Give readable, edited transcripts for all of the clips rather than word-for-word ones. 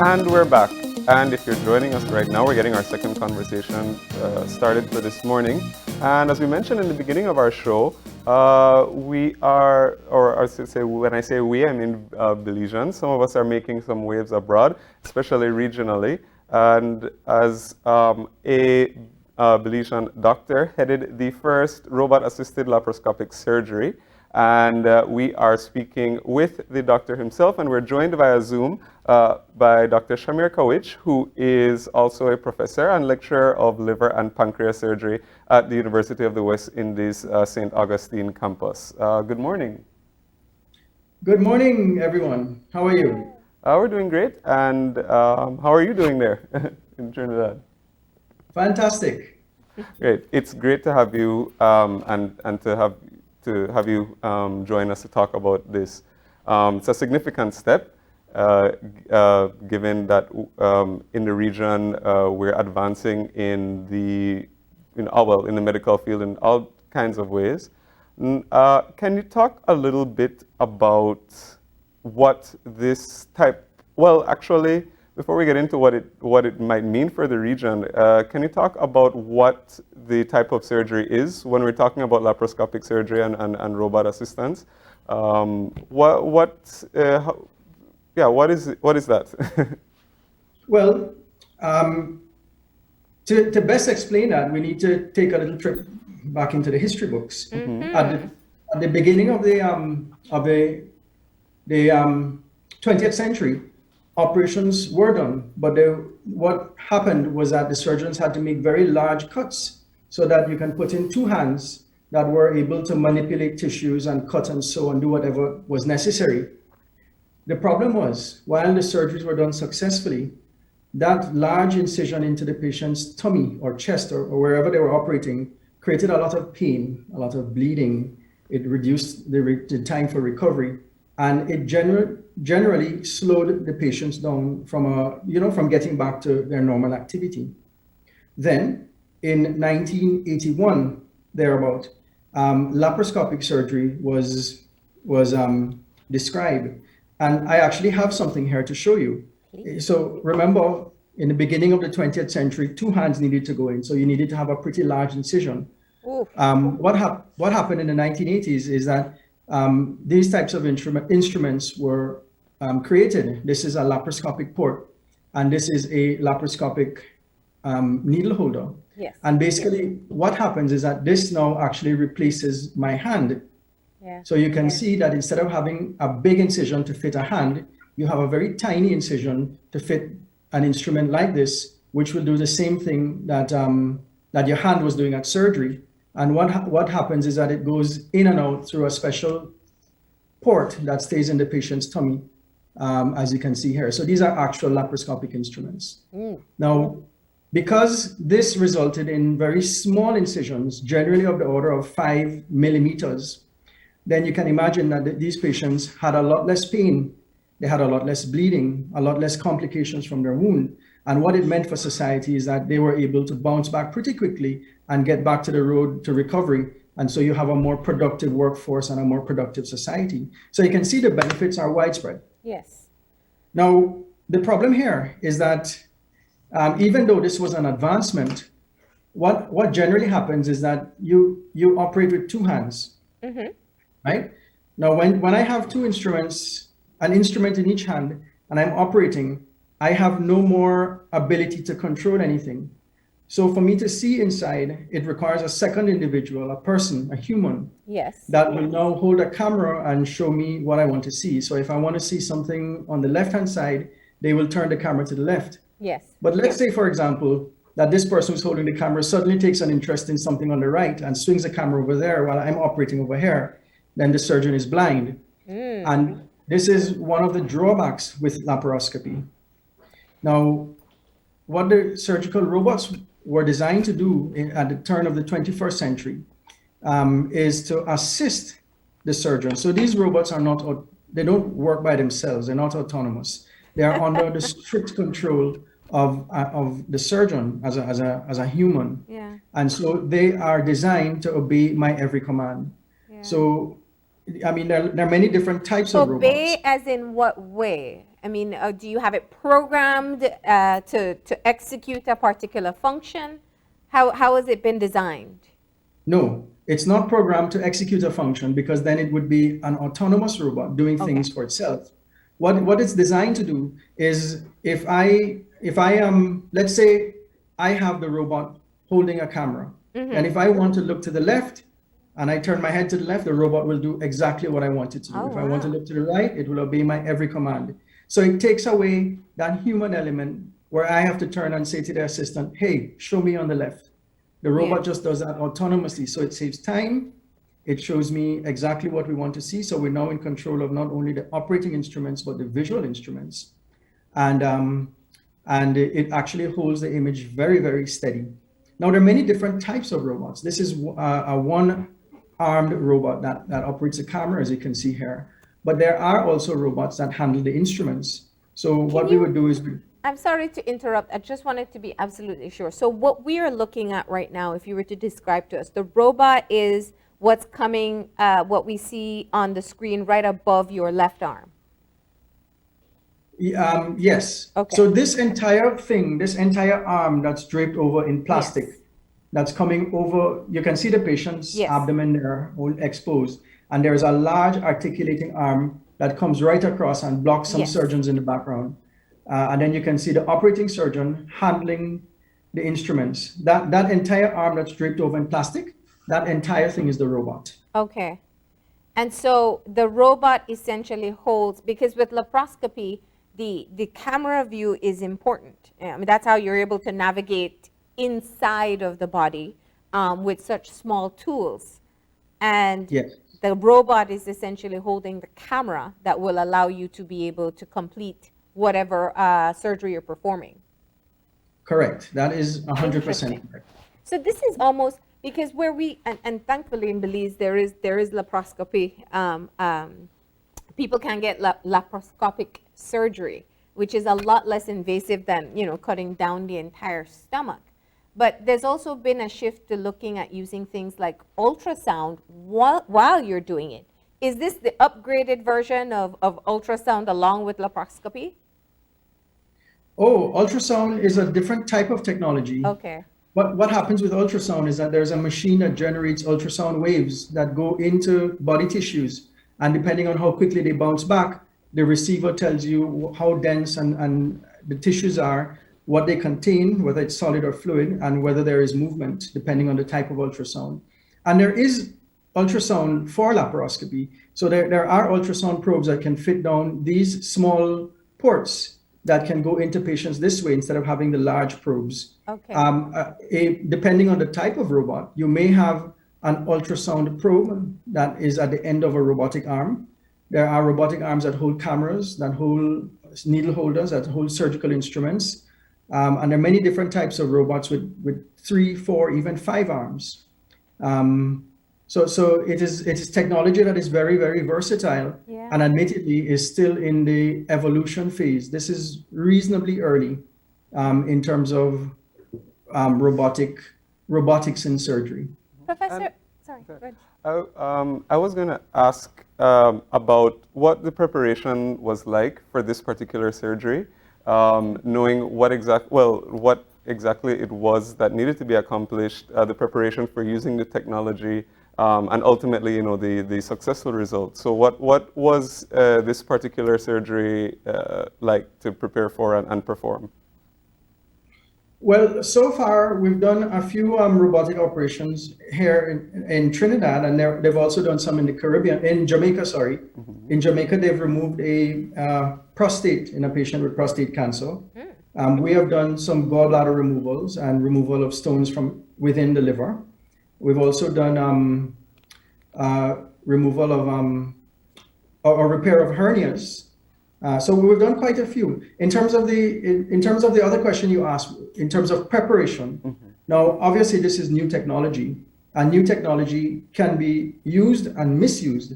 And we're back. And if you're joining us right now, we're getting our second conversation started for this morning. And as we mentioned in the beginning of our show, we are, or I should say, when I say we, I mean Belizeans. Some of us are making some waves abroad, especially regionally. And as a Belizean doctor, headed the first robot-assisted laparoscopic surgery. And we are speaking with the doctor himself, and we're joined via Zoom by Dr. Shamir Cawich, who is also a professor and lecturer of liver and pancreas surgery at the University of the West Indies St. Augustine campus. Good morning. Good morning, everyone. How are you? We're doing great. And how are you doing there in Trinidad? Fantastic. Great. It's great to have you and to have you join us to talk about this. It's a significant step, given that in the region we're advancing in the medical field in all kinds of ways. Can you talk a little bit about what this type? Well, actually, before we get into what it might mean for the region, can you talk about what the type of surgery is when we're talking about laparoscopic surgery and robot assistance? What is that? Well, to best explain that, we need to take a little trip back into the history books. Mm-hmm. At the beginning of the 20th century, operations were done, but what happened was that the surgeons had to make very large cuts so that you can put in two hands that were able to manipulate tissues and cut and sew and do whatever was necessary. The problem was, while the surgeries were done successfully, that large incision into the patient's tummy or chest or wherever they were operating created a lot of pain, a lot of bleeding. It reduced the time for recovery, and it generally slowed the patients down from getting back to their normal activity. Then, in 1981, thereabout, laparoscopic surgery was described, and I actually have something here to show you. So remember, in the beginning of the 20th century, two hands needed to go in, so you needed to have a pretty large incision. What happened in the 1980s is that these types of instruments were created. This is a laparoscopic port, and this is a laparoscopic needle holder. Yes. And basically, what happens is that this now actually replaces my hand. Yeah. So you can see that instead of having a big incision to fit a hand, you have a very tiny incision to fit an instrument like this, which will do the same thing that your hand was doing at surgery. And what happens is that it goes in and out through a special port that stays in the patient's tummy, as you can see here. So these are actual laparoscopic instruments. Now, because this resulted in very small incisions, generally of the order of 5 millimeters, then you can imagine that these patients had a lot less pain, they had a lot less bleeding, a lot less complications from their wound. And what it meant for society is that they were able to bounce back pretty quickly and get back to the road to recovery. And so you have a more productive workforce and a more productive society. So you can see the benefits are widespread. Yes. Now, the problem here is that even though this was an advancement, what generally happens is that you operate with two hands, right? Now, when I have two instruments, an instrument in each hand, and I'm operating, I have no more ability to control anything. So for me to see inside, it requires a second individual, a person, a human, Yes. that will now hold a camera and show me what I want to see. So if I want to see something on the left-hand side, they will turn the camera to the left. Yes. But let's say, for example, that this person who's holding the camera suddenly takes an interest in something on the right and swings the camera over there while I'm operating over here, then the surgeon is blind. And this is one of the drawbacks with laparoscopy. Now, what the surgical robots were designed to do at the turn of the 21st century is to assist the surgeon. So these robots they don't work by themselves. They're not autonomous. They are under the strict control of the surgeon as a human. Yeah. And so they are designed to obey my every command. Yeah. So, I mean, there are many different types of robots. Obey as in what way? I mean, do you have it programmed to execute a particular function? How has it been designed? No, it's not programmed to execute a function because then it would be an autonomous robot doing Okay. things for itself. What it's designed to do is if I am, let's say I have the robot holding a camera, and if I want to look to the left and I turn my head to the left, the robot will do exactly what I want it to do. Oh, If I want to wow. look to the right, it will obey my every command. So it takes away that human element where I have to turn and say to the assistant, hey, show me on the left. The robot just does that autonomously. So it saves time. It shows me exactly what we want to see. So we're now in control of not only the operating instruments, but the visual instruments. And it actually holds the image very, very steady. Now, there are many different types of robots. This is a one-armed robot that operates a camera, as you can see here. But there are also robots that handle the instruments. So what we would do is I'm sorry to interrupt. I just wanted to be absolutely sure. So what we are looking at right now, if you were to describe to us, the robot is what's coming, what we see on the screen right above your left arm. Yes. Okay. So this entire thing, this entire arm that's draped over in plastic, Yes. that's coming over, you can see the patient's Yes. abdomen there, all exposed. And there's a large articulating arm that comes right across and blocks some Yes. surgeons in the background. And then you can see the operating surgeon handling the instruments. That entire arm that's draped over in plastic, that entire thing is the robot. Okay. And so the robot essentially holds, because with laparoscopy, the camera view is important. I mean, that's how you're able to navigate inside of the body with such small tools. And Yes. the robot is essentially holding the camera that will allow you to be able to complete whatever surgery you're performing. Correct. That is 100% Interesting. correct. So this is almost, because where we, and thankfully in Belize, there is laparoscopy. People can get laparoscopic surgery, which is a lot less invasive than, cutting down the entire stomach. But there's also been a shift to looking at using things like ultrasound while you're doing it. Is this the upgraded version of ultrasound along with laparoscopy? Oh, ultrasound is a different type of technology. Okay. But what happens with ultrasound is that there's a machine that generates ultrasound waves that go into body tissues. And depending on how quickly they bounce back, the receiver tells you how dense and the tissues are, what they contain, whether it's solid or fluid, and whether there is movement, depending on the type of ultrasound. And there is ultrasound for laparoscopy. So there are ultrasound probes that can fit down these small ports that can go into patients this way instead of having the large probes. Okay. Depending on the type of robot, you may have an ultrasound probe that is at the end of a robotic arm. There are robotic arms that hold cameras, that hold needle holders, that hold surgical instruments. And there are many different types of robots with 3, 4, even 5 arms. So it is technology that is very, very versatile, Yeah. and admittedly is still in the evolution phase. This is reasonably early in terms of robotics in surgery. Professor, sorry, go ahead. I was going to ask about what the preparation was like for this particular surgery, knowing what exactly it was that needed to be accomplished, the preparation for using the technology, and ultimately, the successful result. So what was this particular surgery like to prepare for and perform? Well, so far we've done a few robotic operations here in Trinidad, and they've also done some in the Caribbean, in Jamaica, sorry. Mm-hmm. In Jamaica, they've removed a prostate in a patient with prostate cancer. We have done some gallbladder removals and removal of stones from within the liver. We've also done removal of or repair of hernias. So we've done quite a few. In terms of the other question you asked, in terms of preparation, now obviously this is new technology, and new technology can be used and misused.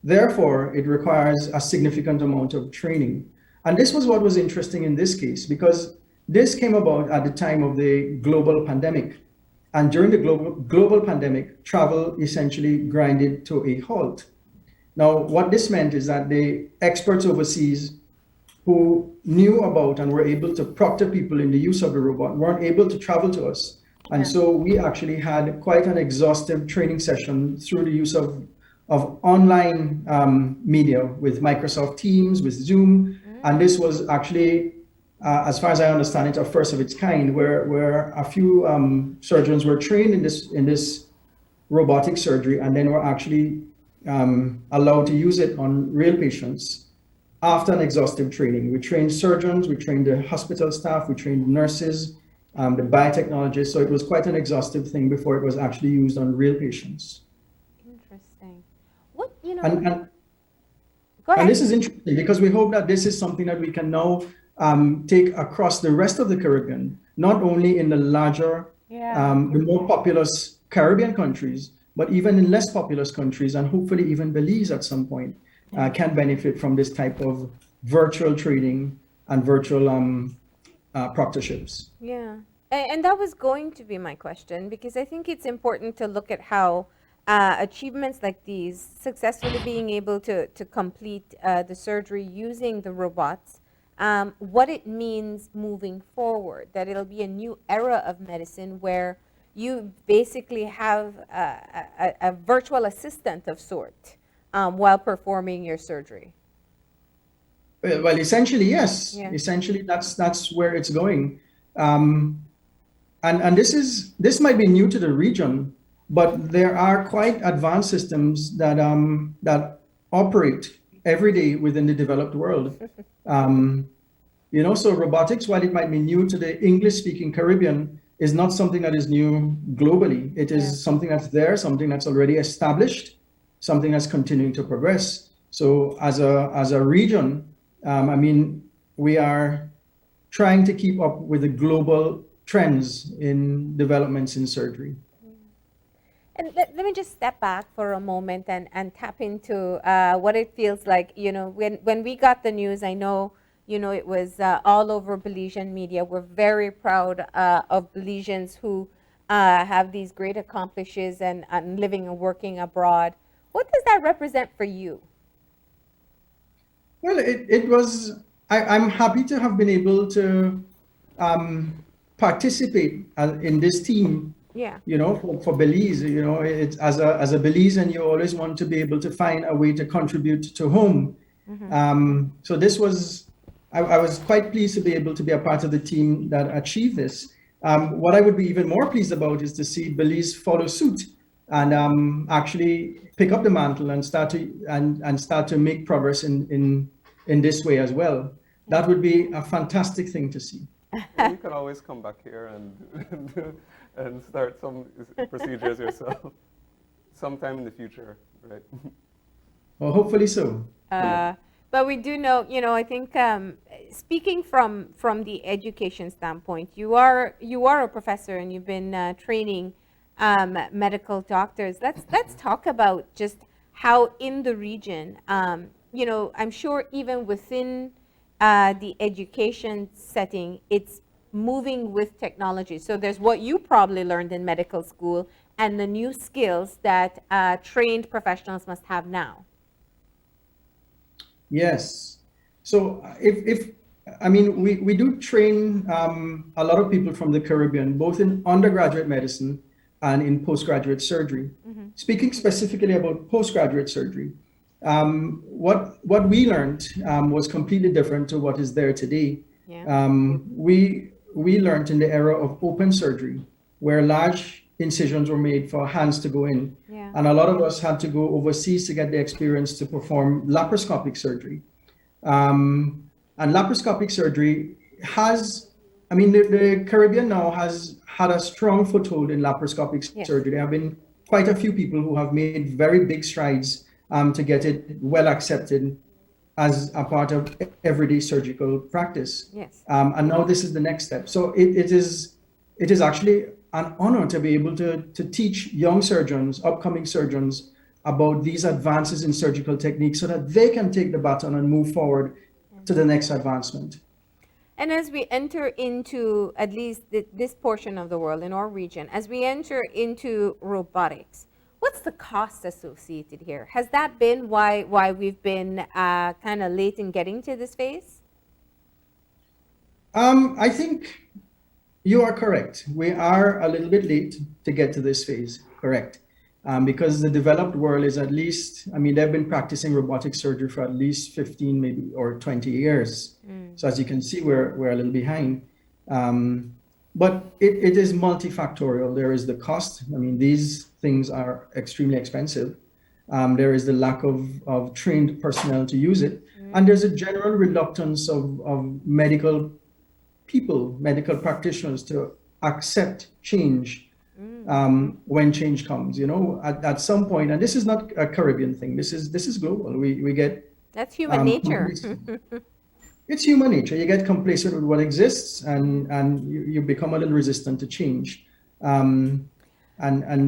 Therefore, it requires a significant amount of training. And this was what was interesting in this case, because this came about at the time of the global pandemic. And during the global pandemic, travel essentially grinded to a halt. Now, what this meant is that the experts overseas who knew about and were able to proctor people in the use of the robot weren't able to travel to us. And so we actually had quite an exhaustive training session through the use of online media with Microsoft Teams, with Zoom. And this was actually, as far as I understand it, a first of its kind, where a few surgeons were trained in this robotic surgery and then were actually allowed to use it on real patients after an exhaustive training. We trained surgeons, we trained the hospital staff, we trained nurses, the biotechnologists. So it was quite an exhaustive thing before it was actually used on real patients. Interesting. What, you know, And go ahead. And this is interesting because we hope that this is something that we can now take across the rest of the Caribbean, not only in the larger, the more populous Caribbean countries, but even in less populous countries, and hopefully even Belize at some point can benefit from this type of virtual training and virtual proctorships. Yeah, and that was going to be my question, because I think it's important to look at how achievements like these, successfully being able to complete the surgery using the robots, what it means moving forward, that it'll be a new era of medicine where you basically have a virtual assistant of sort while performing your surgery. Well, essentially, yes. Yeah. Essentially, that's where it's going. And this might be new to the region, but there are quite advanced systems that operate every day within the developed world. So robotics, while it might be new to the English-speaking Caribbean, is not something that is new globally. It is something that's there, something that's already established, something that's continuing to progress. So as a region, we are trying to keep up with the global trends in developments in surgery. And let me just step back for a moment and tap into what it feels like. When we got the news, I know, it was all over Belizean media. We're very proud of Belizeans who have these great accomplishments and living and working abroad. What does that represent for you? Well, it was, I'm happy to have been able to participate in this team. Yeah. For Belize, it's as a Belizean, you always want to be able to find a way to contribute to home. So this was, I was quite pleased to be able to be a part of the team that achieved this. What I would be even more pleased about is to see Belize follow suit and actually pick up the mantle and start to make progress in this way as well. That would be a fantastic thing to see. Well, you can always come back here and start some procedures yourself sometime in the future, right? Well, hopefully so. But we do know, I think speaking from the education standpoint, you are a professor and you've been training medical doctors. Let's talk about just how in the region, I'm sure even within the education setting, it's moving with technology. So there's what you probably learned in medical school and the new skills that trained professionals must have now. Yes. So we do train a lot of people from the Caribbean, both in undergraduate medicine and in postgraduate surgery. Speaking specifically about postgraduate surgery, what we learned was completely different to what is there today. Yeah. We learned in the era of open surgery, where large incisions were made for hands to go in. Yeah. And a lot of us had to go overseas to get the experience to perform laparoscopic surgery. And laparoscopic surgery has, the Caribbean now has had a strong foothold in laparoscopic surgery. There have been quite a few people who have made very big strides to get it well accepted as a part of everyday surgical practice. Yes. And now this is the next step. So it is actually an honor to be able to teach young surgeons, upcoming surgeons, about these advances in surgical techniques so that they can take the baton and move forward to the next advancement. And as we enter into at least this portion of the world, in our region, as we enter into robotics, what's the cost associated here? Has that been why we've been kind of late in getting to this phase? I think you are correct. We are a little bit late to get to this phase, correct? Because the developed world is at least, I mean, they've been practicing robotic surgery for at least 15, maybe, or 20 years. So as you can see, we're a little behind. But it is multifactorial. There is the cost. I mean, these things are extremely expensive. There is the lack of trained personnel to use it. And there's a general reluctance of medical people, medical practitioners, to accept change when change comes. You know, at some point, and this is not a Caribbean thing. This is global. We get That's human nature. it's human nature. You get complacent with what exists, and you become a little resistant to change. And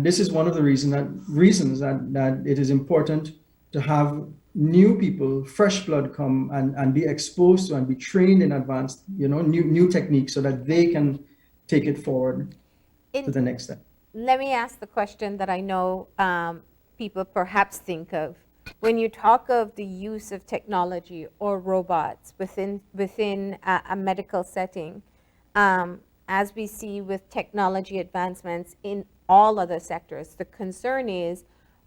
this is one of the reasons that it is important to have new people, fresh blood come and be exposed to and be trained in advanced, new techniques so that they can take it forward to the next step. Let me ask the question that I know people perhaps think of. When you talk of the use of technology or robots within a medical setting, as we see with technology advancements in all other sectors, the concern is,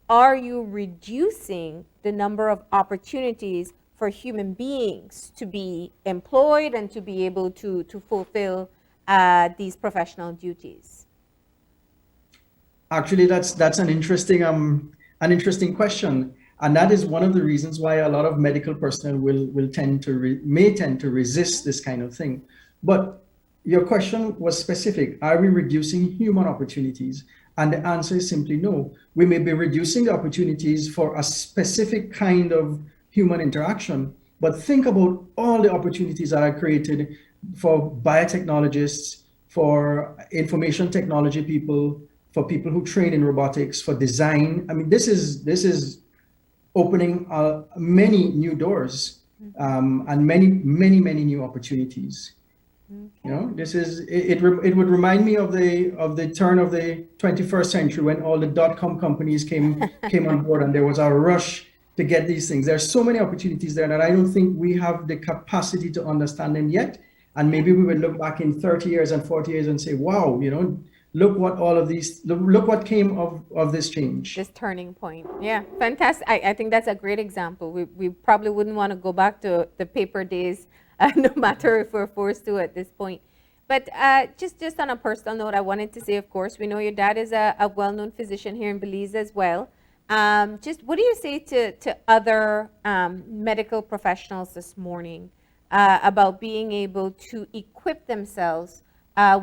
are you reducing the number of opportunities for human beings to be employed and to be able to fulfill these professional duties? Actually, that's an interesting question. And that is one of the reasons why a lot of medical personnel may tend to resist this kind of thing. But your question was specific. Are we reducing human opportunities? And the answer is simply no. We may be reducing the opportunities for a specific kind of human interaction, but think about all the opportunities that are created for biotechnologists, for information technology people, for people who train in robotics, for design. I mean, this is opening many new doors and many new opportunities. Okay. This is it would remind me of the turn of the 21st century when all the dot-com companies came on board and there was a rush to get these things. There's so many opportunities there that I don't think we have the capacity to understand them yet. And maybe we will look back in 30 years and 40 years and say, wow, look what look what came of this change. This turning point. Yeah, fantastic. I think that's a great example. We probably wouldn't want to go back to the paper days, no matter if we're forced to at this point. But just on a personal note, I wanted to say, of course, we know your dad is a well-known physician here in Belize as well. Just what do you say to other medical professionals this morning about being able to equip themselves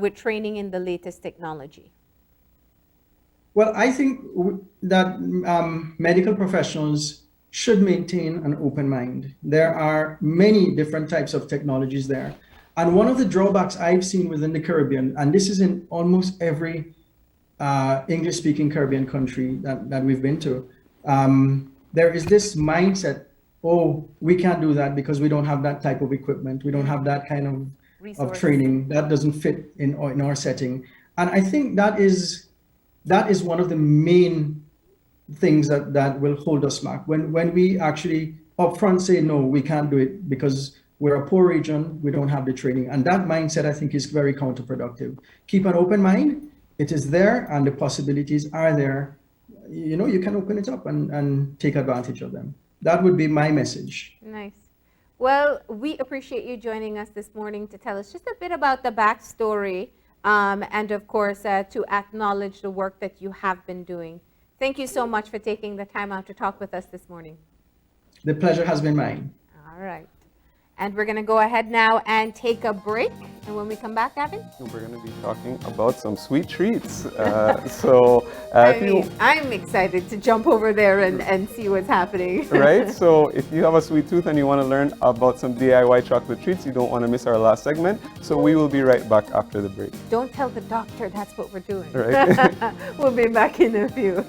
with training in the latest technology? Well, I think that medical professionals should maintain an open mind. There are many different types of technologies there. And one of the drawbacks I've seen within the Caribbean, and this is in almost every English-speaking Caribbean country that we've been to, there is this mindset, oh, we can't do that because we don't have that type of equipment. We don't have that kind of training. That doesn't fit in our setting. And I think that is one of the main things that will hold us back. When we actually upfront say, no, we can't do it because we're a poor region, we don't have the training. And that mindset, I think, is very counterproductive. Keep an open mind. It is there and the possibilities are there. You can open it up and take advantage of them. That would be my message. Nice. Well, we appreciate you joining us this morning to tell us just a bit about the backstory and, of course, to acknowledge the work that you have been doing. Thank you so much for taking the time out to talk with us this morning. The pleasure has been mine. All right. And we're going to go ahead now and take a break. And when we come back, Gavin? We're going to be talking about some sweet treats. I'm excited to jump over there and see what's happening. Right? So if you have a sweet tooth and you want to learn about some DIY chocolate treats, you don't want to miss our last segment. So we will be right back after the break. Don't tell the doctor that's what we're doing. Right? We'll be back in a few.